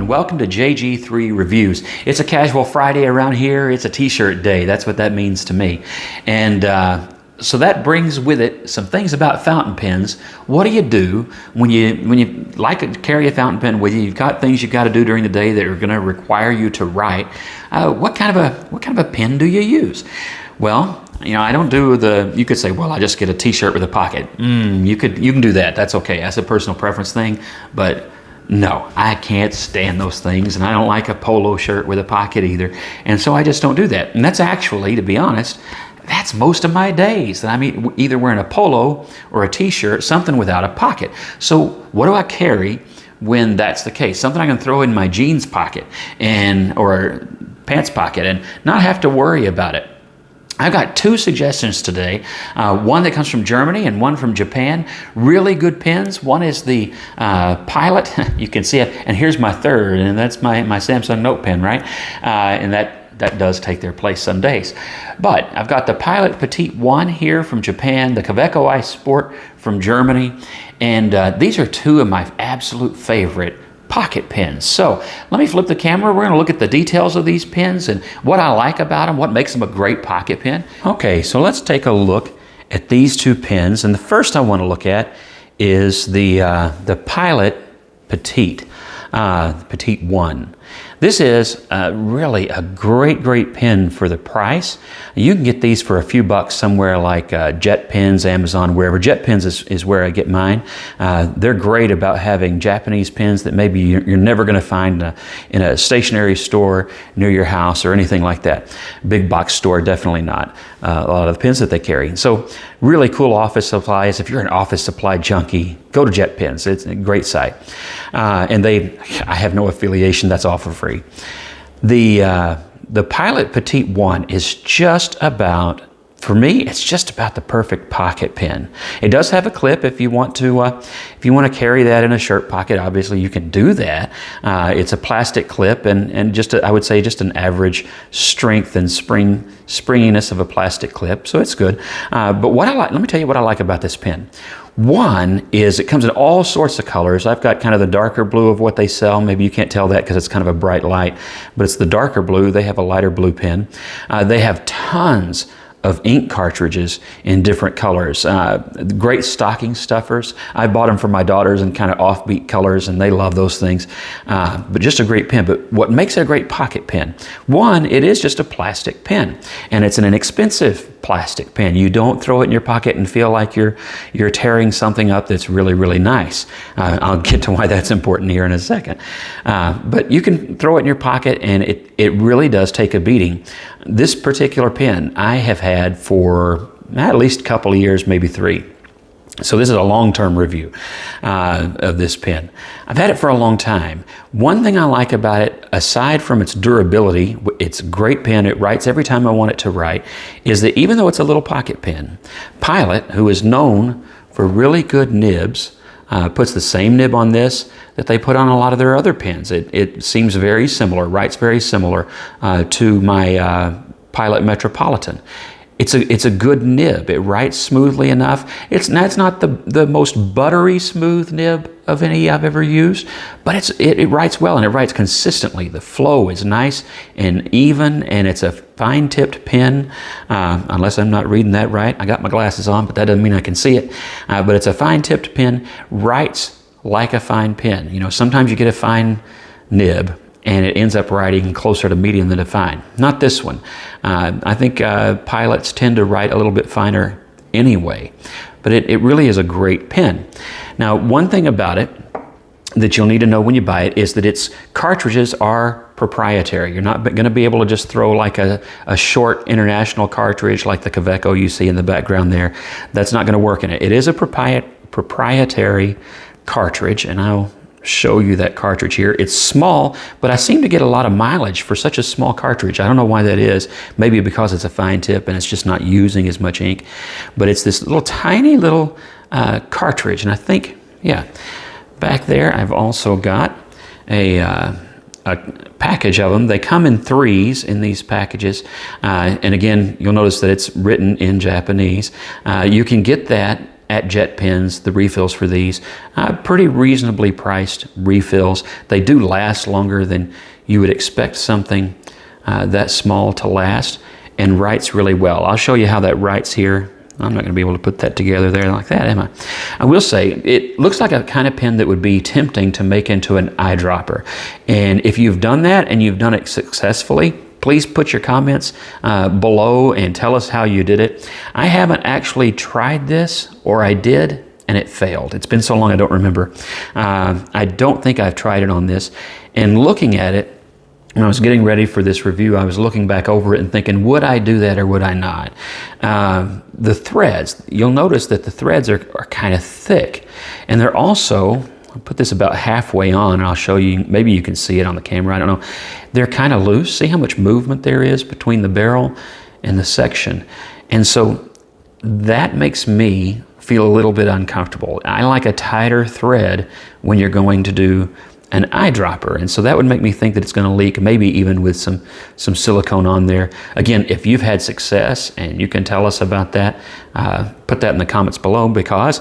and welcome to JG3 Reviews. It's a casual Friday around here. It's a t-shirt day. That's what that means to me. And so that brings with it some things about fountain pens. What do you do when you like to carry a fountain pen with you? You've got things you've got to do during the day that are going to require you to write. What kind of a pen do you use? Well, I don't do you could say, well, I just get a t-shirt with a pocket. You can do that. That's okay. That's a personal preference thing. But no, I can't stand those things, and I don't like a polo shirt with a pocket either. And so I just don't do that. And that's actually, to be honest, that's most of my days that I'm either wearing a polo or a t-shirt, something without a pocket. So what do I carry when that's the case? Something I can throw in my jeans pocket or pants pocket and not have to worry about it. I've got two suggestions today, one that comes from Germany and one from Japan. Really good pens. One is the Pilot. You can see it. And here's my third, and that's my Samsung Note pen, right? And that does take their place some days. But I've got the Pilot Petite 1 here from Japan, the Cavaco Sport from Germany, and these are two of my absolute favorite pocket pens. So let me flip the camera. We're going to look at the details of these pens and what I like about them, what makes them a great pocket pen. Okay, so let's take a look at these two pens. And the first I want to look at is the Pilot Petite, Petite 1. This is really a great pen for the price. You can get these for a few bucks somewhere like Jet Pens, Amazon, wherever. Jet Pens is where I get mine. They're great about having Japanese pens that maybe you're never going to find in a stationery store near your house or anything like that. Big box store, definitely not. A lot of the pens that they carry. So really cool office supplies. If you're an office supply junkie, go to Jet Pens. It's a great site. And I have no affiliation. That's all for free. The Pilot Petite 1 is just about, for me, it's just about the perfect pocket pen. It does have a clip if you want to carry that in a shirt pocket. Obviously, you can do that. It's a plastic clip and I would say just an average strength and springiness of a plastic clip. So it's good. But let me tell you what I like about this pen. One is it comes in all sorts of colors. I've got kind of the darker blue of what they sell. Maybe you can't tell that because it's kind of a bright light, but it's the darker blue. They have a lighter blue pen. They have tons of ink cartridges in different colors. Great stocking stuffers. I bought them for my daughters in kind of offbeat colors, and they love those things. But just a great pen. But what makes it a great pocket pen? One, it is just a plastic pen, and it's an inexpensive plastic pen. You don't throw it in your pocket and feel like you're tearing something up that's really nice. I'll get to why that's important here in a second. But you can throw it in your pocket, and it really does take a beating. This particular pen I have had for at least a couple of years, maybe 3. So this is a long-term review of this pen. I've had it for a long time. One thing I like about it, aside from its durability, it's a great pen, it writes every time I want it to write, is that even though it's a little pocket pen, Pilot, who is known for really good nibs, puts the same nib on this that they put on a lot of their other pens. It seems very similar, writes very similar to my Pilot Metropolitan. It's a good nib. It writes smoothly enough. It's not the most buttery smooth nib of any I've ever used, but it writes well and it writes consistently. The flow is nice and even, and it's a fine-tipped pen, unless I'm not reading that right. I got my glasses on, but that doesn't mean I can see it. But it's a fine-tipped pen, writes like a fine pen. Sometimes you get a fine nib and it ends up writing closer to medium than to fine. Not this one. I think Pilots tend to write a little bit finer anyway, but it really is a great pen. Now, one thing about it that you'll need to know when you buy it is that its cartridges are proprietary. You're not going to be able to just throw like a short international cartridge like the Cavaco you see in the background there. That's not going to work in it. It is a proprietary cartridge, and I'll show you that cartridge here. It's small, but I seem to get a lot of mileage for such a small cartridge. I don't know why that is. Maybe because it's a fine tip and it's just not using as much ink. But it's this tiny little cartridge, and I think, yeah, back there I've also got a package of them. They come in 3s in these packages, and again, you'll notice that it's written in Japanese. You can get that at Jet Pens, the refills for these. Pretty reasonably priced refills. They do last longer than you would expect something that small to last, and writes really well. I'll show you how that writes here. I'm not going to be able to put that together there like that, am I? I will say, it looks like a kind of pen that would be tempting to make into an eyedropper. And if you've done that and you've done it successfully, please put your comments below and tell us how you did it. I haven't actually tried this, or I did, and it failed. It's been so long I don't remember. I don't think I've tried it on this. And looking at it, when I was getting ready for this review, I was looking back over it and thinking, would I do that or would I not? The threads, you'll notice that the threads are kind of thick. And they're also, I'll put this about halfway on, and I'll show you, maybe you can see it on the camera, I don't know. They're kind of loose. See how much movement there is between the barrel and the section. And so that makes me feel a little bit uncomfortable. I like a tighter thread when you're going to do an eyedropper, and so that would make me think that it's going to leak, maybe even with some silicone on there. Again, if you've had success and you can tell us about that, put that in the comments below, because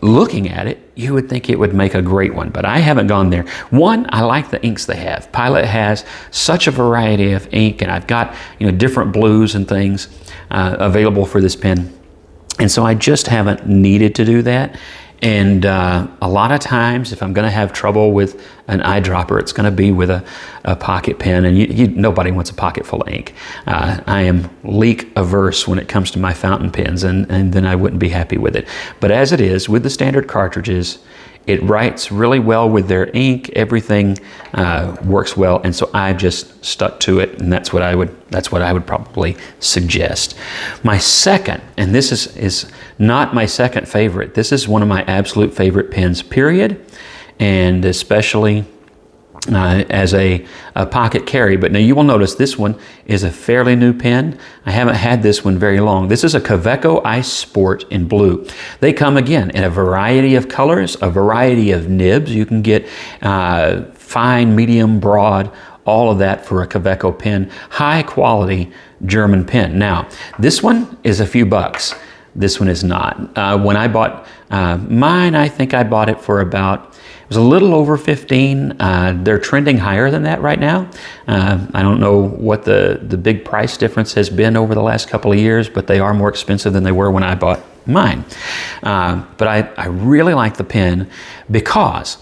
looking at it, you would think it would make a great one, but I haven't gone there. One, I like the inks they have. Pilot has such a variety of ink, and I've got different blues and things available for this pen, and so I just haven't needed to do that. And a lot of times, if I'm going to have trouble with an eyedropper, it's going to be with a pocket pen, and nobody wants a pocket full of ink. I am leak averse when it comes to my fountain pens, and then I wouldn't be happy with it. But as it is, with the standard cartridges, it writes really well with their ink. Everything works well, and so I've just stuck to it, and that's what I would probably suggest. My second, and this is not my second favorite. This is one of my absolute favorite pens, period, and especially as a pocket carry. But now you will notice this one is a fairly new pen. I haven't had this one very long. This is a Cavaco Sport in blue. They come again in a variety of colors, a variety of nibs. You can get fine, medium, broad, all of that for a Cavaco pen. High quality German pen. Now, this one is a few bucks. This one is not. When I bought mine, I think I bought it for about, it was a little over 15. They're trending higher than that right now. I don't know what the big price difference has been over the last couple of years, but they are more expensive than they were when I bought mine. But I really like the pen because,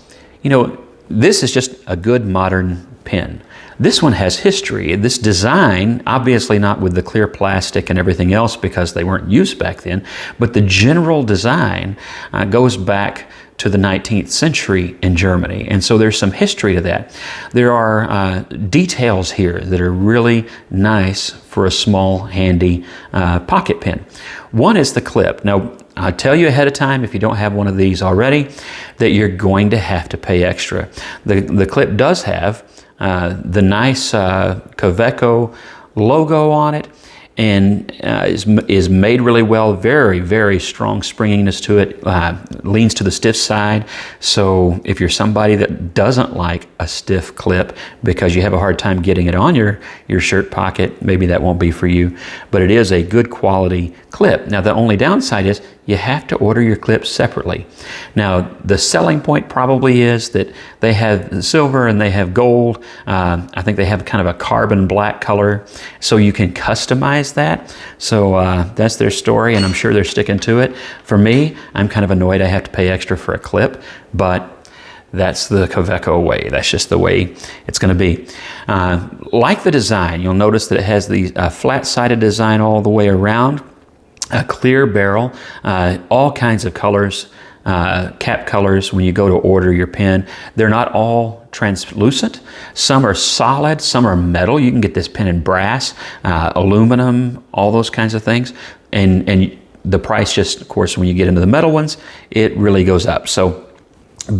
this is just a good modern pen. This one has history. This design, obviously not with the clear plastic and everything else because they weren't used back then, but the general design goes back to the 19th century in Germany. And so there's some history to that. There are details here that are really nice for a small, handy pocket pen. One is the clip. Now, I'll tell you ahead of time, if you don't have one of these already, that you're going to have to pay extra. The clip does have the nice Cavaco logo on it, and is made really well. Very, very strong springiness to it. Leans to the stiff side. So if you're somebody that doesn't like a stiff clip because you have a hard time getting it on your shirt pocket, maybe that won't be for you. But it is a good quality clip. Now, the only downside is you have to order your clips separately. Now, the selling point probably is that they have silver and they have gold. I think they have kind of a carbon black color, so you can customize that. So that's their story, and I'm sure they're sticking to it. For me, I'm kind of annoyed I have to pay extra for a clip, but that's the Cavaco way. That's just the way it's going to be. Like the design, you'll notice that it has the flat-sided design all the way around. A clear barrel, all kinds of colors, cap colors when you go to order your pen. They're not all translucent. Some are solid, some are metal. You can get this pen in brass, aluminum, all those kinds of things. And the price just, of course, when you get into the metal ones, it really goes up. So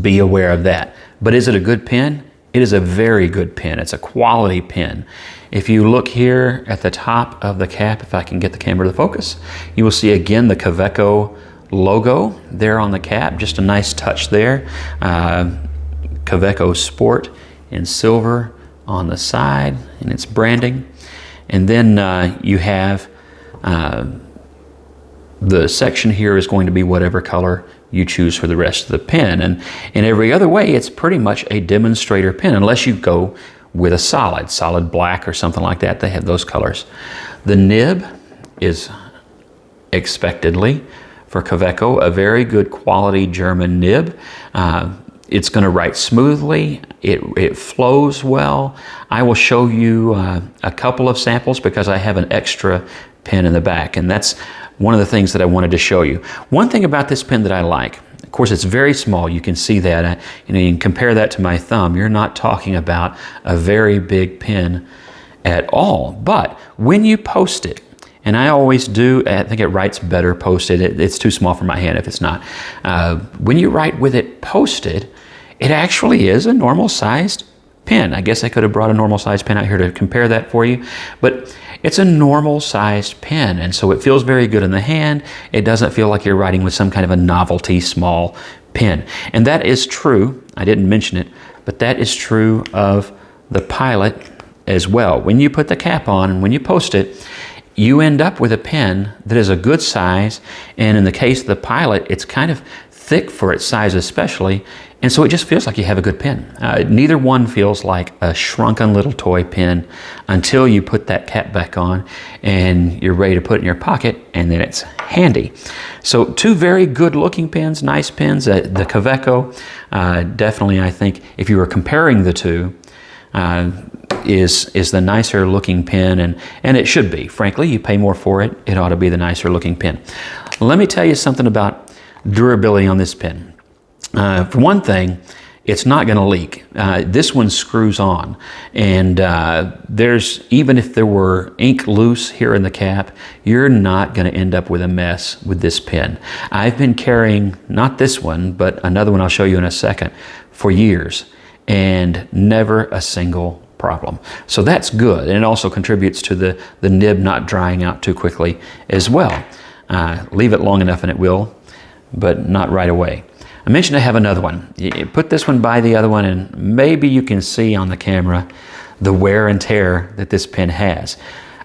be aware of that. But is it a good pen? It is a very good pen. It's a quality pen. If you look here at the top of the cap, if I can get the camera to focus, you will see again the Cavaco logo there on the cap. Just a nice touch there. Cavaco Sport in silver on the side and its branding. And then you have the section here is going to be whatever color you choose for the rest of the pen. And in every other way, it's pretty much a demonstrator pen, unless you go with a solid black or something like that. They have those colors. The nib is expectedly for Cavaco a very good quality German nib. It's going to write smoothly. It flows well. I will show you a couple of samples because I have an extra pen in the back, and that's one of the things that I wanted to show you. One thing about this pen that I like, of course, it's very small. You can see that. You can compare that to my thumb. You're not talking about a very big pen at all. But when you post it, and I always do, I think it writes better posted. It's too small for my hand if it's not. When you write with it posted, it actually is a normal sized pen. I guess I could have brought a normal sized pen out here to compare that for you, but it's a normal sized pen, and so it feels very good in the hand. It doesn't feel like you're writing with some kind of a novelty small pen. And that is true, I didn't mention it, but that is true of the Pilot as well. When you put the cap on and when you post it, you end up with a pen that is a good size, and in the case of the Pilot, it's kind of thick for its size especially, and so it just feels like you have a good pen. Neither one feels like a shrunken little toy pen until you put that cap back on and you're ready to put it in your pocket, and then it's handy. So two very good looking pens, nice pens. The Cavaco, definitely I think if you were comparing the two, is the nicer looking pen, and it should be. Frankly, you pay more for it, it ought to be the nicer looking pen. Let me tell you something about durability on this pen. For one thing, it's not going to leak. This one screws on, and even if there were ink loose here in the cap, you're not going to end up with a mess with this pen. I've been carrying, not this one, but another one I'll show you in a second, for years, and never a single problem. So that's good, and it also contributes to the nib not drying out too quickly as well. Leave it long enough and it will, but not right away. I mentioned I have another one. You put this one by the other one, and maybe you can see on the camera the wear and tear that this pen has.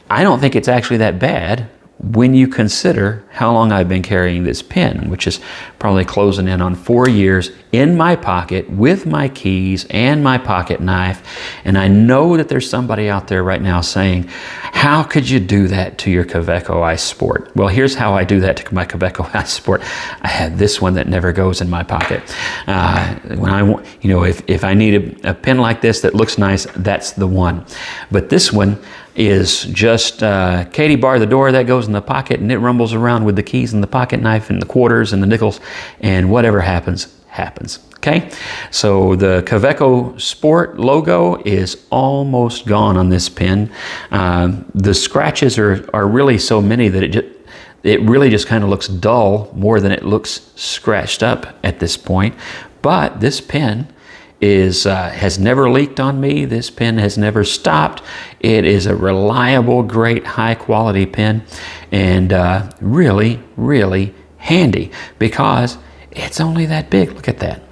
I don't think it's actually that bad when you consider how long I've been carrying this pen, which is probably closing in on 4 years in my pocket with my keys and my pocket knife. And I know that there's somebody out there right now saying, how could you do that to your Cavaco Ice Sport? Well, here's how I do that to my Cavaco Ice Sport. I have this one that never goes in my pocket. When I want, if I need a pen like this that looks nice, that's the one. But this one is just Katie bar the door, that goes in the pocket, and it rumbles around with the keys and the pocket knife and the quarters and the nickels, and whatever happens, happens. Okay, so the Cavaco Sport logo is almost gone on this pen. The scratches are really so many that it really just kind of looks dull more than it looks scratched up at this point. But this pen has never leaked on me. This pen has never stopped. It is a reliable, great, high-quality pen, and really, really handy because it's only that big. Look at that.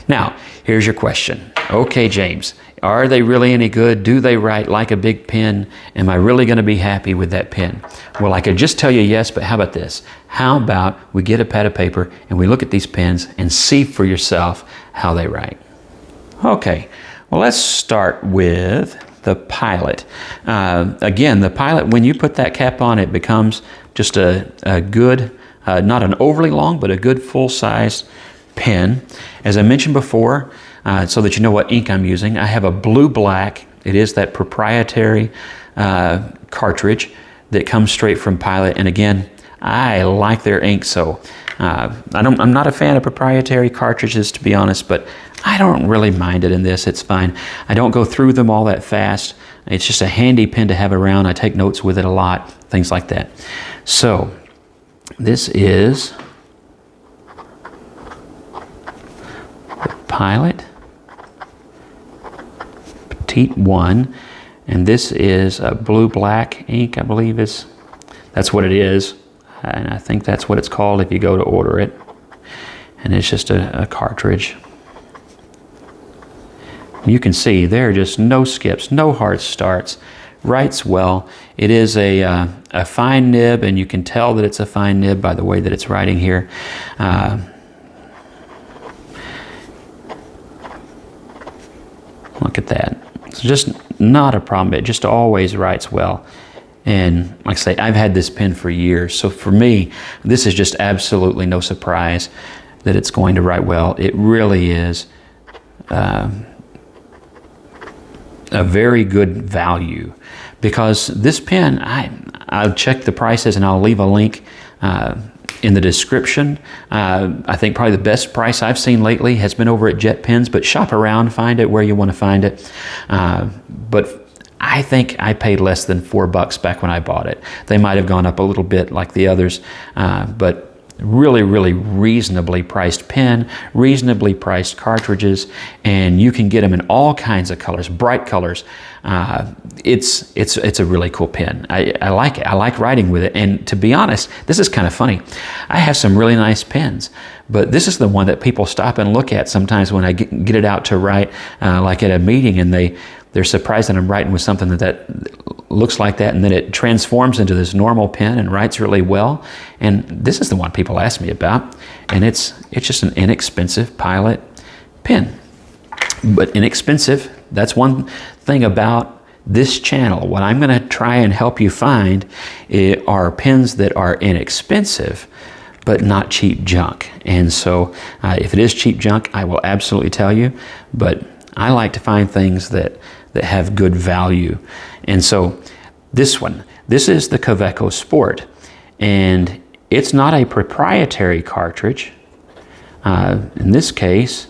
Now, here's your question. Okay, James, are they really any good? Do they write like a big pen? Am I really going to be happy with that pen? Well, I could just tell you yes, but how about this? How about we get a pad of paper and we look at these pens and see for yourself how they write? Okay, well, let's start with the Pilot. Again, the Pilot, when you put that cap on, it becomes just a good, not an overly long, but a good full-size pen. As I mentioned before, so that you know what ink I'm using, I have a blue-black. It is that proprietary cartridge that comes straight from Pilot. And again, I like their ink, so I'm not a fan of proprietary cartridges, to be honest, but I don't really mind it in this. It's fine. I don't go through them all that fast. It's just a handy pen to have around. I take notes with it a lot, things like that. So this is the Pilot Petite 1, and this is a blue-black ink, I believe that's what it is, and I think that's what it's called if you go to order it. And it's just a cartridge. You can see there are just no skips, no hard starts, writes well. It is a fine nib, and you can tell that it's a fine nib by the way that it's writing here. Look at that. It's just not a problem. It just always writes well. And like I say, I've had this pen for years. So for me, this is just absolutely no surprise that it's going to write well. It really is a very good value, because this pen, I'll check the prices and I'll leave a link in the description. I think probably the best price I've seen lately has been over at Jet Pens, but shop around, find it where you want to find it. But I think I paid less than $4 back when I bought it. They might have gone up a little bit like the others, but really, really reasonably priced pen, reasonably priced cartridges, and you can get them in all kinds of colors, bright colors. It's a really cool pen. I like it. I like writing with it. And to be honest, this is kind of funny. I have some really nice pens, but this is the one that people stop and look at sometimes when I get it out to write, like at a meeting, and they're surprised that I'm writing with something that looks like that, and then it transforms into this normal pen and writes really well. And this is the one people ask me about, and it's just an inexpensive Pilot pen. But inexpensive, that's one thing about this channel. What I'm going to try and help you find are pens that are inexpensive but not cheap junk. And so if it is cheap junk, I will absolutely tell you, but I like to find things that have good value. And so this is the Cavaco Sport, and it's not a proprietary cartridge. In this case,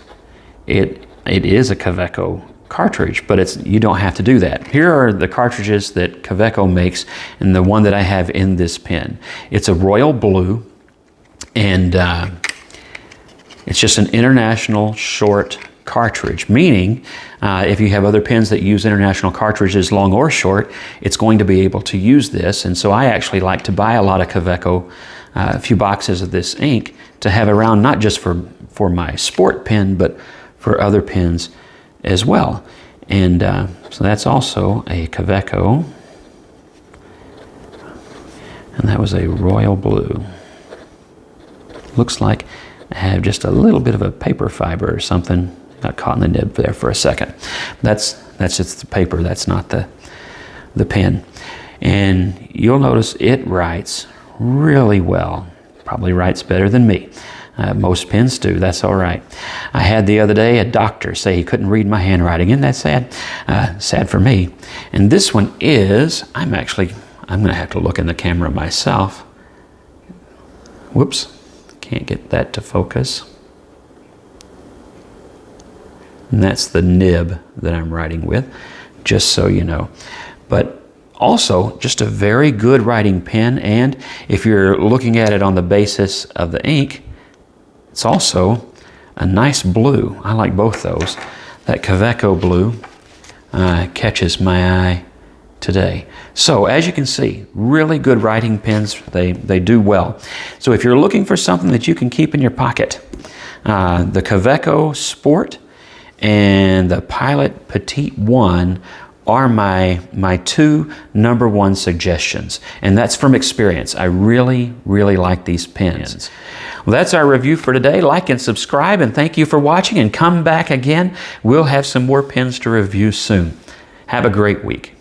it is a Cavaco cartridge, but you don't have to do that. Here are the cartridges that Cavaco makes, and the one that I have in this pen. It's a royal blue, and it's just an international short cartridge, meaning if you have other pens that use international cartridges, long or short, it's going to be able to use this. And so I actually like to buy a lot of Cavaco, a few boxes of this ink to have around, not just for my sport pen, but for other pens as well. And so that's also a Cavaco, and that was a royal blue. Looks like I have just a little bit of a paper fiber or something. Got caught in the nib there for a second. That's just the paper. That's not the pen. And you'll notice it writes really well. Probably writes better than me. Most pens do. That's all right. I had the other day a doctor say he couldn't read my handwriting. Isn't that sad? Sad for me. And this one is, I'm going to have to look in the camera myself. Whoops. Can't get that to focus. And that's the nib that I'm writing with, just so you know. But also, just a very good writing pen, and if you're looking at it on the basis of the ink, it's also a nice blue. I like both those. That Cavaco blue catches my eye today. So as you can see, really good writing pens. They do well. So if you're looking for something that you can keep in your pocket, the Cavaco Sport and the Pilot Petite 1 are my two #1 suggestions. And that's from experience. I really, really like these pens. Well, that's our review for today. Like and subscribe, and thank you for watching, and come back again. We'll have some more pens to review soon. Have a great week.